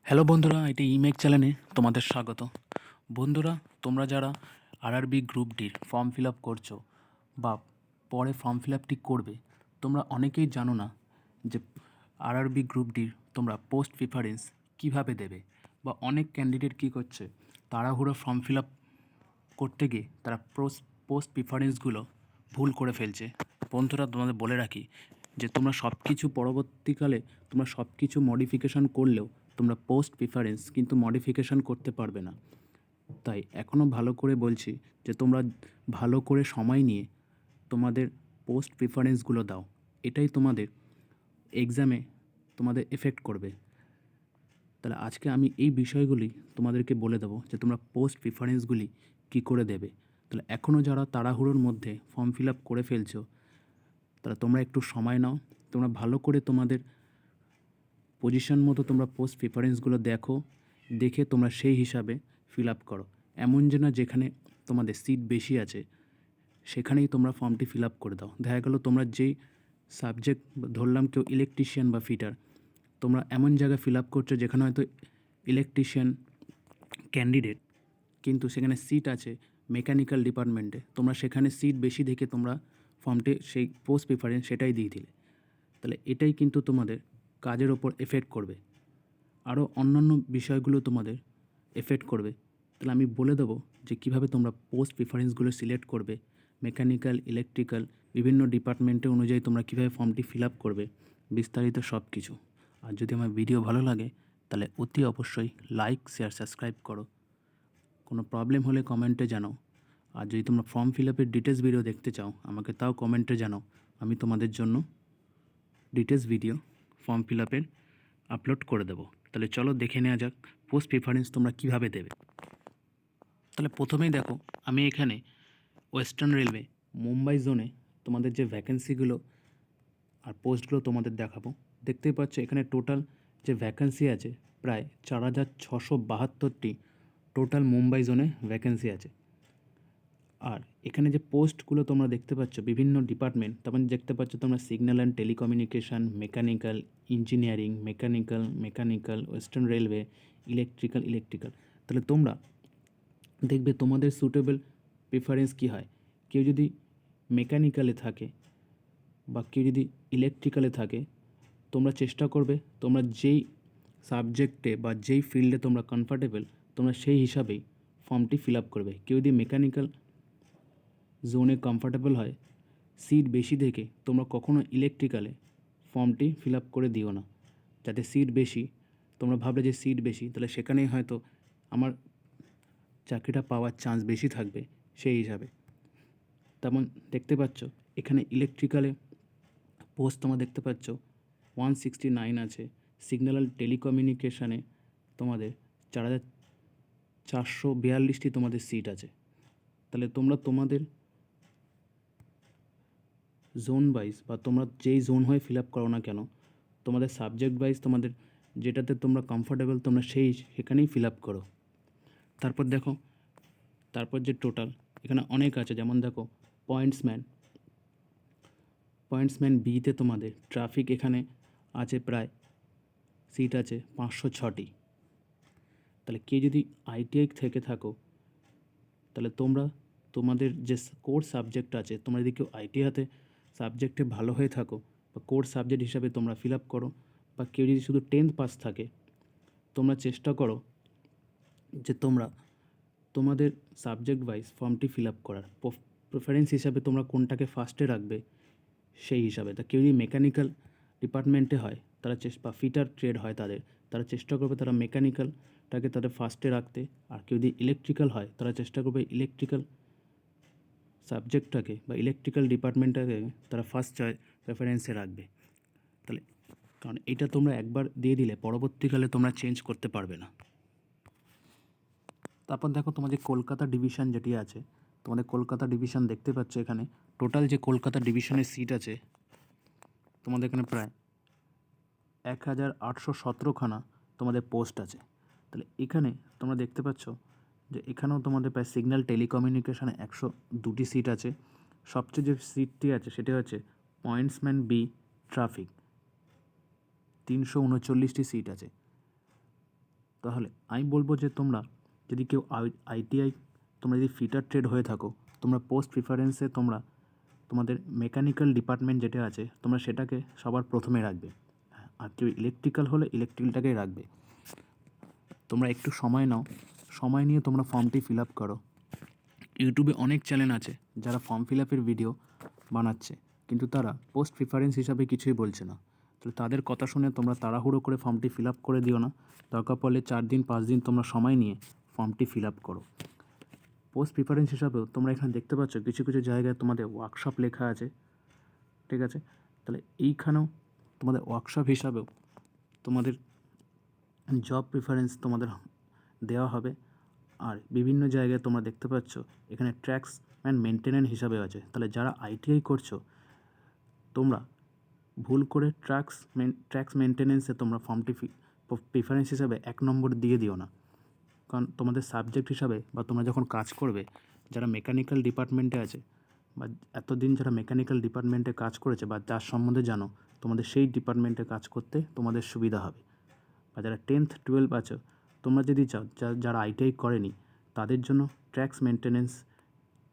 Hello বন্ধুরা, এটি ইমেক চ্যানেলে তোমাদের স্বাগত। বন্ধুরা, তোমরা যারা আরআরবি গ্রুপ ডির ফর্ম ফিল আপ করছো বা পরে ফর্ম ফিল আপটি করবে, তোমরা অনেকেই জানো না যে আরআরবি গ্রুপ ডির তোমরা পোস্ট প্রিফারেন্স কীভাবে দেবে। বা অনেক ক্যান্ডিডেট কী করছে, তাড়াহুড়ো ফর্ম ফিল আপ করতে গিয়ে তারা পোস্ট প্রিফারেন্সগুলো ভুল করে ফেলছে। বন্ধুরা, তোমাদের বলে রাখি যে তোমরা সব কিছু পরবর্তীকালে তোমরা সব কিছু মডিফিকেশান করলেও তোমরা পোস্ট প্রিফারেন্স কিন্তু মডিফিকেশান করতে পারবে না। তাই এখনও ভালো করে বলছি যে তোমরা ভালো করে সময় নিয়ে তোমাদের পোস্ট প্রিফারেন্সগুলো দাও। এটাই তোমাদের এক্সামে তোমাদের এফেক্ট করবে। তাহলে আজকে আমি এই বিষয়গুলি তোমাদেরকে বলে দেবো যে তোমরা পোস্ট প্রিফারেন্সগুলি কী করে দেবে। তাহলে এখনও যারা তাড়াহুড়োর মধ্যে ফর্ম ফিল আপ করে ফেলছো, তাহলে তোমরা একটু সময় নাও। তোমরা ভালো করে তোমাদের পজিশন মতো তোমরা পোস্ট প্রিফারেন্সগুলো দেখে তোমরা সেই হিসাবে ফিল আপ করো। এমন যে না যেখানে তোমাদের সিট বেশি আছে সেখানেই তোমরা ফর্মটি ফিল আপ করে দাও। দেখা গেলো তোমরা যেই সাবজেক্ট ধরলাম কেউ ইলেকট্রিশিয়ান বা ফিটার, তোমরা এমন জায়গায় ফিল আপ করছো যেখানে হয়তো ইলেকট্রিশিয়ান ক্যান্ডিডেট, কিন্তু সেখানে সিট আছে মেকানিক্যাল ডিপার্টমেন্টে, তোমরা সেখানে সিট বেশি দেখে তোমরা ফর্মটি সেই পোস্ট প্রিফারেন্স সেটাই দিয়ে দিলে। তাহলে এটাই কিন্তু তোমাদের কাজের ওপর এফেক্ট করবে। আরও অন্যান্য বিষয়গুলো তোমাদের এফেক্ট করবে। তাহলে আমি বলে দেবো যে কীভাবে তোমরা পোস্ট প্রিফারেন্সগুলো সিলেক্ট করবে, মেকানিক্যাল, ইলেকট্রিক্যাল, বিভিন্ন ডিপার্টমেন্টে অনুযায়ী তোমরা কীভাবে ফর্মটি ফিল আপ করবে, বিস্তারিত সব কিছু। আর যদি আমার ভিডিও ভালো লাগে তাহলে অতি অবশ্যই লাইক, শেয়ার, সাবস্ক্রাইব করো। কোনো প্রবলেম হলে কমেন্টে জানাও। আর যদি তোমরা ফর্ম ফিল আপের ডিটেলস ভিডিও দেখতে চাও আমাকে তাও কমেন্টে জানাও। আমি তোমাদের জন্য ডিটেলস ভিডিও ফর্ম ফিল আপের আপলোড করে দেবো। তাহলে চলো দেখে নেওয়া যাক পোস্ট প্রিফারেন্স তোমরা কীভাবে দেবে। তাহলে প্রথমেই দেখো, আমি এখানে ওয়েস্টার্ন রেলওয়ে মুম্বাই জোনে তোমাদের যে ভ্যাকেন্সিগুলো আর পোস্টগুলো তোমাদের দেখাবো। দেখতেই পাচ্ছ এখানে টোটাল যে ভ্যাকেন্সি আছে প্রায় 4,672টি টোটাল মুম্বাই জোনে ভ্যাকেন্সি আছে। আর এখানে যে পোস্টগুলো তোমরা দেখতে পাচ্ছ বিভিন্ন ডিপার্টমেন্ট, তারপর দেখতে পাচ্ছ তোমরা signal and telecommunication, mechanical, engineering, mechanical, western railway, electrical. তাহলে তোমরা দেখবে তোমাদের সুটেবল প্রিফারেন্স কী হয়। কেউ যদি মেকানিক্যালে থাকে বা কেউ যদি ইলেকট্রিক্যালে থাকে, তোমরা চেষ্টা করবে তোমরা যেই সাবজেক্টে বা যেই ফিল্ডে তোমরা কমফর্টেবল তোমরা সেই হিসাবেই ফর্মটি ফিল আপ করবে। কেউ যদি মেকানিক্যাল জোনে কমফর্টেবল হয়, সিট বেশি দেখে তোমরা কখনো ইলেকট্রিক্যালে ফর্মটি ফিল আপ করে দিও না। যাতে সিট বেশি, তোমরা ভাবলে যে সিট বেশি তাহলে সেখানেই হয়তো আমার চাকরিটা পাওয়ার চান্স বেশি থাকবে সেই হিসাবে। তেমন দেখতে পাচ্ছ এখানে ইলেকট্রিক্যালে পোস্ট তোমরা দেখতে পাচ্ছ 169 আছে। সিগন্যাল অ্যান্ড টেলিকমিউনিকেশানে তোমাদের 4,442টি তোমাদের সিট আছে। তাহলে তোমরা তোমাদের জোন ওয়াইজ বা তোমরা যেই জোন হয়ে ফিল আপ করো না কেন, তোমাদের সাবজেক্ট ওয়াইজ তোমাদের যেটাতে তোমরা কমফর্টেবল তোমরা সেখানেই ফিল আপ করো। তারপর দেখো, তারপর যে টোটাল এখানে অনেক আছে, যেমন দেখো পয়েন্টসম্যান বিতে তোমাদের ট্রাফিক এখানে আছে প্রায় সিট আছে 506টি। তাহলে কেউ যদি আইটিআই থেকে থাকো তাহলে তোমরা তোমাদের যে কোর সাবজেক্ট আছে, তোমরা যদি কেউ আইটিআইতে সাবজেক্টে ভালো হয়ে থাকো বা কোর সাবজেক্ট হিসাবে তোমরা ফিল আপ করো, বা কেউ যদি শুধু 10th পাস থাকে তোমরা চেষ্টা করো যে তোমরা তোমাদের সাবজেক্ট ওয়াইজ ফর্মটি ফিল আপ করার প্রেফারেন্স হিসাবে তোমরা কোনটাকে ফার্স্টে রাখবে সেই হিসাবে। তা কেউ যদি মেকানিক্যাল ডিপার্টমেন্টে হয় তারা বা ফিটার ট্রেড হয় তারা চেষ্টা করবে তারা মেকানিক্যালটাকে তাদের ফার্স্টে রাখতে। আর কেউ যদি ইলেকট্রিক্যাল হয় তারা চেষ্টা করবে ইলেকট্রিক্যাল সাবজেক্টটাকে বা ইলেকট্রিক্যাল ডিপার্টমেন্টটাকে তারা ফার্স্ট প্রেফারেন্সে রাখবে। তাহলে কারণ এটা তোমরা একবার দিয়ে দিলে পরবর্তীকালে তোমরা চেঞ্জ করতে পারবে না। তারপর দেখো তোমাদের কলকাতা ডিভিশন যেটি আছে, তোমাদের কলকাতা ডিভিশন দেখতে পাচ্ছ এখানে টোটাল যে কলকাতা ডিভিশনের সিট আছে তোমাদের এখানে প্রায় 1,817খানা তোমাদের পোস্ট আছে। তাহলে এখানে তোমরা দেখতে পাচ্ছ যে এখানেও তোমাদের প্রায় সিগন্যাল টেলিকমিউনিকেশানে 102টি সিট আছে। সবচেয়ে যে সিটটি আছে সেটি হচ্ছে পয়েন্টসম্যান বি ট্রাফিক, 339টি সিট আছে। তাহলে আমি বলবো যে তোমরা যদি কেউ আইটিআই তোমরা যদি ফিটার ট্রেড হয়ে থাকো, তোমরা পোস্ট প্রিফারেন্সে তোমরা তোমাদের মেকানিক্যাল ডিপার্টমেন্ট যেটা আছে তোমরা সেটাকে সবার প্রথমে রাখবে। আর কেউ ইলেকট্রিক্যাল হলে ইলেকট্রিক্যালটাকেই রাখবে। তোমরা একটু সময় নাও, সময় নিয়ে তোমরা ফর্মটি ফিল আপ করো। ইউটিউবে অনেক চ্যানেল আছে যারা ফর্ম ফিল আপের ভিডিও বানাচ্ছে, কিন্তু তারা পোস্ট প্রিফারেন্স হিসাবে কিছুই বলছে না। তো তাদের কথা শুনে তোমরা তাড়াহুড়ো করে ফর্মটি ফিল আপ করে দিও না। দরকার পড়লে 4 দিন 5 দিন তোমরা সময় নিয়ে ফর্মটি ফিল আপ করো। পোস্ট প্রিফারেন্স হিসাবেও তোমরা এখানে দেখতে পাচ্ছ কিছু কিছু জায়গায় তোমাদের ওয়ার্কশপ লেখা আছে, ঠিক আছে? তাহলে এইখানেও তোমাদের ওয়ার্কশপ হিসাবেও তোমাদের জব প্রিফারেন্স তোমাদের দেওয়া হবে। আর বিভিন্ন জায়গায় তোমরা দেখতে পাচ্ছ এখানে ট্র্যাক্স অ্যান্ড মেনটেন্যান্স হিসাবে আছে। তাহলে যারা আইটিআই করছো তোমরা ভুল করে ট্র্যাক্স মেনটেন্যান্সে তোমরা ফর্মটি প্রিফারেন্স হিসাবে 1 নম্বর দিয়ে দিও না। কারণ তোমাদের সাবজেক্ট হিসাবে বা তোমরা যখন কাজ করবে, যারা মেকানিক্যাল ডিপার্টমেন্টে আছে বা এতদিন যারা মেকানিক্যাল ডিপার্টমেন্টে কাজ করেছে বা যার সম্বন্ধে জানো, তোমাদের সেই ডিপার্টমেন্টে কাজ করতে তোমাদের সুবিধা হবে। বা যারা 10th 12 আছো, তোমরা যদি চাও যারা আইটিআই করেনি তাদের জন্য ট্র্যাক্স মেনটেন্যান্স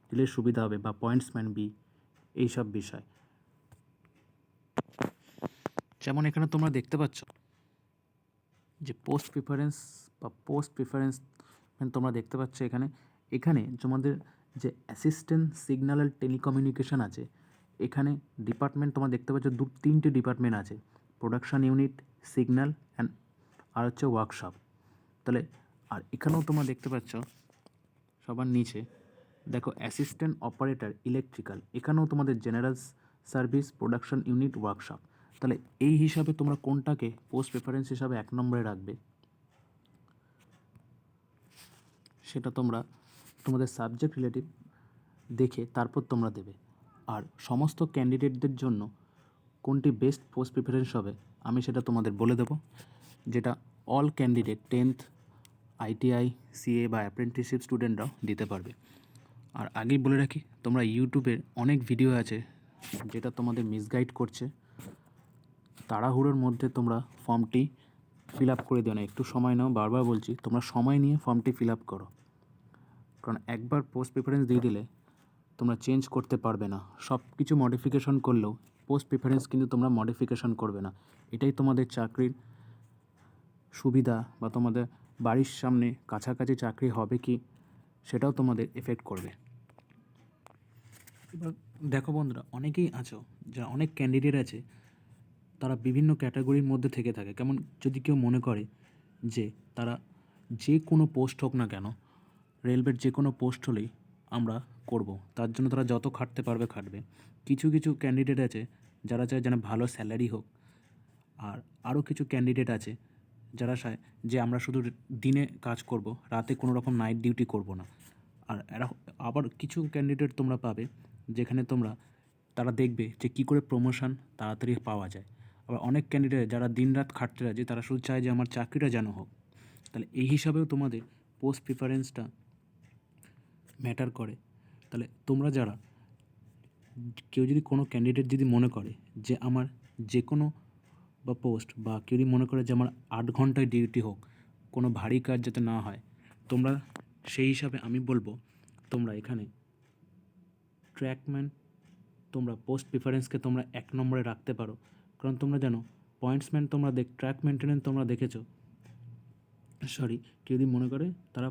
দিলে সুবিধা হবে, বা পয়েন্টসম্যান বি, এইসব বিষয়। যেমন এখানে তোমরা দেখতে পাচ্ছ যে পোস্ট প্রিফারেন্স তোমরা দেখতে পাচ্ছ এখানে তোমাদের যে অ্যাসিস্ট্যান্ট সিগন্যাল আর টেলিকমিউনিকেশন আছে, এখানে ডিপার্টমেন্ট তোমরা দেখতে পাচ্ছ 3টে ডিপার্টমেন্ট আছে, প্রোডাকশন ইউনিট, সিগন্যাল অ্যান্ড আর হচ্ছে ওয়ার্কশপ। তাহলে আর এখানেও তোমরা দেখতে পাচ্ছ সবার নিচে দেখো অ্যাসিস্ট্যান্ট অপারেটর ইলেকট্রিক্যাল, এখানেও তোমাদের general service, production unit, workshop. তাহলে এই হিসাবে তোমরা কোনটাকে পোস্ট প্রেফারেন্স হিসাবে 1 নম্বরে রাখবে সেটা তোমরা তোমাদের সাবজেক্ট রিলেটিভ দেখে তারপর তোমরা দেবে। আর সমস্ত ক্যান্ডিডেটদের জন্য কোনটি বেস্ট পোস্ট প্রিফারেন্স হবে আমি সেটা তোমাদের বলে দেবো, যেটা all candidate 10th ITI, CA বা অ্যাপ্রেন্টিসশিপ স্টুডেন্টরাও দিতে পারবে। আর আগেই বলে রাখি, তোমরা ইউটিউবের অনেক ভিডিও আছে যেটা তোমাদের মিসগাইড করছে। তাড়াহুড়োর মধ্যে তোমরা ফর্মটি ফিল আপ করে দিও না, একটু সময় নাও। বারবার বলছি তোমরা সময় নিয়ে ফর্মটি ফিল আপ করো, কারণ একবার পোস্ট প্রিফারেন্স দিয়ে দিলে তোমরা চেঞ্জ করতে পারবে না। সব কিছু মডিফিকেশন করলেও পোস্ট প্রিফারেন্স কিন্তু তোমরা মডিফিকেশন করবে না। এটাই তোমাদের চাকরির সুবিধা, বা তোমাদের বাড়ির সামনে কাছাকাছি চাকরি হবে কি সেটাও তোমাদের এফেক্ট করবে। এবার দেখো বন্ধুরা, অনেকেই আছো যারা অনেক ক্যান্ডিডেট আছে, তারা বিভিন্ন ক্যাটাগরির মধ্যে থেকে থাকে। কেমন যদি কেউ মনে করে যে তারা যে কোনো পোস্ট হোক না কেন, রেলওয়ের যে কোনো পোস্ট হলেই আমরা করব, তার জন্য তারা যত খাটতে পারবে খাটবে। কিছু কিছু ক্যান্ডিডেট আছে যারা চায় যেন ভালো স্যালারি হোক, আর আরও কিছু ক্যান্ডিডেট আছে যারা চায় যে আমরা শুধু দিনে কাজ করব, রাতে কোনো রকম নাইট ডিউটি করব না। আর এরা আবার কিছু ক্যান্ডিডেট তোমরা পাবে যেখানে তারা দেখবে যে কী করে প্রমোশন তাড়াতাড়ি পাওয়া যায়। আবার অনেক ক্যান্ডিডেট যারা দিনরাত খাটতে রাজি, তারা শুধু চায় যে আমার চাকরিটা যেন হোক। তাহলে এই হিসাবেও তোমাদের পোস্ট প্রিফারেন্সটা ম্যাটার করে। তাহলে তোমরা যারা কেউ যদি কোনো ক্যান্ডিডেট যদি মনে করে যে আমার যে কোনো বা পোস্ট, বা কেউ যদি মনে করে যে আমার 8 ঘন্টায় ডিউটি হোক, কোনো ভারী কাজ যাতে না হয়, তোমরা সেই হিসাবে আমি বলবো তোমরা এখানে ট্র্যাকম্যান, তোমরা পোস্ট প্রিফারেন্সকে তোমরা 1 নম্বরে রাখতে পারো। কারণ তোমরা জানো পয়েন্টসম্যান তোমরা ট্র্যাক মেনটেন্যান্স তোমরা দেখেছো, কেউ যদি মনে করে তারা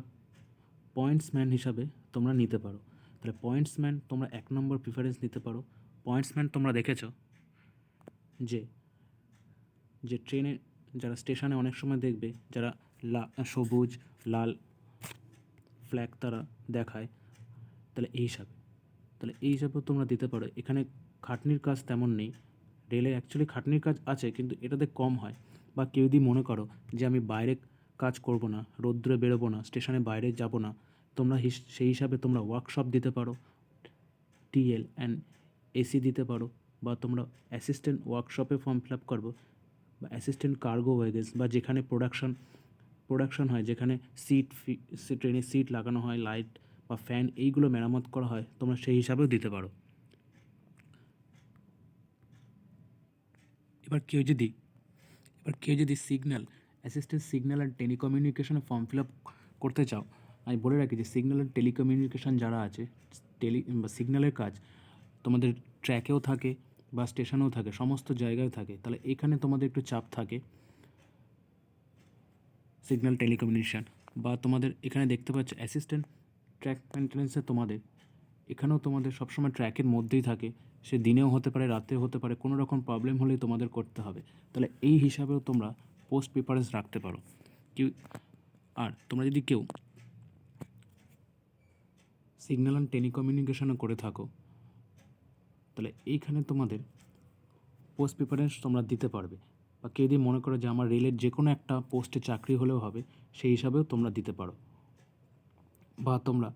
পয়েন্টসম্যান হিসাবে তোমরা নিতে পারো। তাহলে পয়েন্টসম্যান তোমরা 1 নম্বর প্রিফারেন্স নিতে পারো। পয়েন্টসম্যান তোমরা দেখেছো যে যে ট্রেনে যারা স্টেশনে অনেক সময় দেখবে যারা সবুজ লাল ফ্ল্যাগ তারা দেখায়, তাহলে এই হিসাবেও তোমরা দিতে পারো। এখানে খাটনির কাজ তেমন নেই, রেলে অ্যাকচুয়ালি খাটনির কাজ আছে কিন্তু এটাতে কম হয়। বা কেউ যদি মনে করো যে আমি বাইরে কাজ করব না, রোদ্দুরে বেরোবো না, স্টেশনে বাইরে যাব না, তোমরা সেই হিসাবে তোমরা ওয়ার্কশপ দিতে পারো, টিএল অ্যান্ড এসি দিতে পারো। বা তোমরা অ্যাসিস্ট্যান্ট ওয়ার্কশপে ফর্ম ফিল আপ করবো, বা অ্যাসিস্ট্যান্ট কার্গো ওয়েগেন্স, বা যেখানে প্রোডাকশন হয়, যেখানে ট্রেনে সিট লাগানো হয়, লাইট বা ফ্যান এইগুলো মেরামত করা হয়, তোমরা সেই হিসাবেও দিতে পারো। এবার কেউ যদি সিগন্যাল অ্যাসিস্ট্যান্ট সিগন্যাল অ্যান্ড টেলিকমিউনিকেশনে ফর্ম ফিল আপ করতে চাও, আমি বলে রাখি যে সিগন্যাল অ্যান্ড টেলিকমিউনিকেশন যারা আছে, বা সিগন্যালের কাজ তোমাদের ট্র্যাকেও থাকে বা স্টেশনেও থাকে, সমস্ত জায়গায় থাকে, তাহলে এখানে তোমাদের একটু চাপ থাকে। সিগন্যাল টেলিকমিউনিকেশন বা তোমাদের এখানে দেখতে পাচ্ছ অ্যাসিস্ট্যান্ট ট্র্যাক মেনটেন্যান্সে তোমাদের এখানেও তোমাদের সবসময় ট্র্যাকের মধ্যেই থাকে, সে দিনেও হতে পারে রাতেও হতে পারে, কোনো রকম প্রবলেম হলেই তোমাদের করতে হবে। তাহলে এই হিসাবেও তোমরা পোস্ট প্রিপারেন্স রাখতে পারো। আর তোমরা যদি কেউ সিগন্যাল অ্যান্ড টেলিকমিউনিকেশনও করে থাকো, তাহলে এইখানে তোমাদের পোস্ট প্রিপারেন্স তোমরা দিতে পারবে। বা কেউ যদি মনে করো যে আমার রেলের যে কোনো একটা পোস্টে চাকরি হলেও হবে, সেই হিসাবেও তোমরা দিতে পারো। বা তোমরা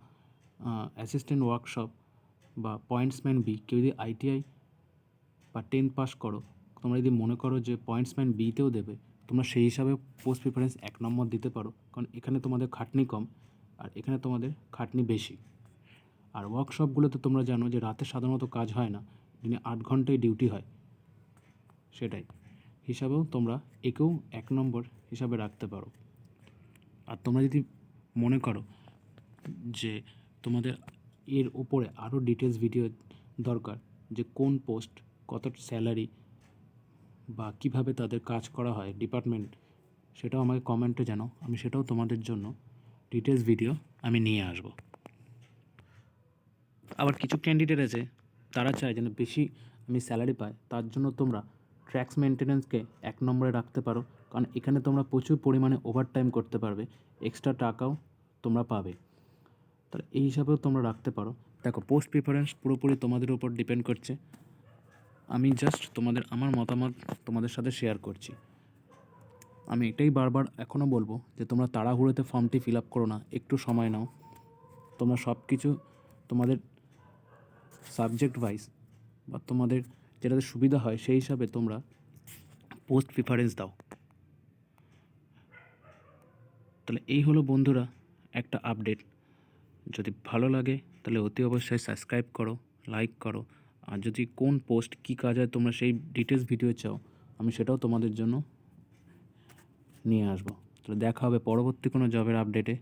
অ্যাসিস্ট্যান্ট ওয়ার্কশপ বা পয়েন্টসম্যান বি, কেউ যদি ITI বা 10th পাস করো, তোমরা যদি মনে করো যে পয়েন্টসম্যান বিতেও দেবে, তোমরা সেই হিসাবে পোস্ট প্রিফারেন্স 1 নম্বর দিতে পারো, কারণ এখানে তোমাদের খাটনি কম আর এখানে তোমাদের খাটনি বেশি। আর ওয়ার্কশপগুলোতে তোমরা জানো যে রাতে সাধারণত কাজ হয় না, দিনে 8 ঘন্টাই ডিউটি হয়, সেটাই হিসাবেও তোমরা একেও 1 নম্বর হিসাবে রাখতে পারো। আর তোমরা যদি মনে করো যে তোমাদের এর উপরে আরও ডিটেলস ভিডিও দরকার, যে কোন পোস্ট, কত স্যালারি বা কিভাবে তাদের কাজ করা হয় ডিপার্টমেন্ট, সেটাও আমাকে কমেন্টে জানাও, আমি সেটাও তোমাদের জন্য ডিটেলস ভিডিও আমি নিয়ে আসব। আবার কিছু ক্যান্ডিডেট আছে তারা চায় যেন বেশি আমি স্যালারি পাই, তার জন্য তোমরা ট্র্যাক্স মেনটেন্যান্সকে 1 নম্বরে রাখতে পারো, কারণ এখানে তোমরা প্রচুর পরিমাণে ওভারটাইম করতে পারবে, এক্সট্রা টাকাও তোমরা পাবে। তাহলে এই হিসাবেও তোমরা রাখতে পারো। দেখো, পোস্ট প্রিফারেন্স পুরোপুরি তোমাদের উপর ডিপেন্ড করছে, আমি জাস্ট আমার মতামত তোমাদের সাথে শেয়ার করছি। আমি এটাই বারবার এখনও বলবো যে তোমরা তাড়াহুড়োতে ফর্মটি ফিল আপ করো না, একটু সময় নাও। তোমরা সব কিছু তোমাদের সাবজেক্ট ওয়াইজ বা তোমাদের যেটাতে সুবিধা হয় সেই হিসাবে তোমরা পোস্ট প্রিফারেন্স দাও। তাহলে এই হলো বন্ধুরা একটা আপডেট। যদি ভালো লাগে তাহলে অতি অবশ্যই সাবস্ক্রাইব করো, লাইক করো। আর যদি কোন পোস্ট কী কাজ হয় তোমরা সেই ডিটেলস ভিডিও চাও, আমি সেটাও তোমাদের জন্য নিয়ে আসবো। তাহলে দেখা হবে পরবর্তী কোনো জবের আপডেটে।